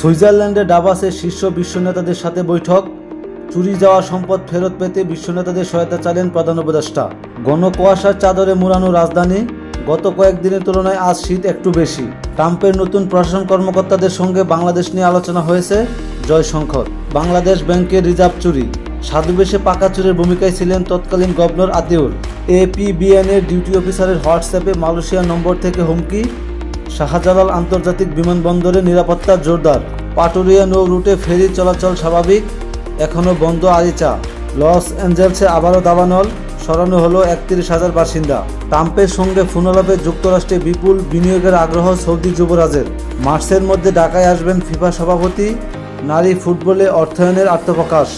সুইজারল্যান্ডে ডাভাসে শীর্ষ বিশ্ব নেতাদের সাথে বৈঠক। চুরি যাওয়া সম্পদ ফেরত পেতে বিশ্ব নেতাদের সহায়তা চাইলেন প্রধান উপদেষ্টা। ঘন কুয়াশার চাদরে মোড়ানো রাজধানী। গত কয়েকদিনের তুলনায় আজ শীত একটু বেশি। ট্রাম্পের নতুন প্রশাসন কর্মকর্তাদের সঙ্গে বাংলাদেশ নিয়ে আলোচনা হয়েছে। জয়শঙ্কর। বাংলাদেশ ব্যাংকের রিজার্ভ চুরি। সাধুবেশে পাকা চুরের ভূমিকায় ছিলেন তৎকালীন গভর্নর আতিউর। এপিবিএনের ডিউটি অফিসারের হোয়াটসঅ্যাপে মালয়েশিয়ার নম্বর থেকে হুমকি। শাহজালাল আন্তর্জাতিক বিমানবন্দরে নিরাপত্তা জোরদার। পাটুরিয়া নৌ রুটে ফেরি চলাচল স্বাভাবিক। এখনও বন্ধ আরিচা। লস অ্যাঞ্জেলসে আবারও দাবানল। সরানো হলো 31,000 বাসিন্দা। ট্রাম্পের সঙ্গে ফোনালাপে যুক্তরাষ্ট্রে বিপুল বিনিয়োগের আগ্রহ সৌদি যুবরাজের। মার্চের মধ্যে ঢাকায় আসবেন ফিফা সভাপতি। নারী ফুটবলে অর্থায়নের আত্মপ্রকাশ।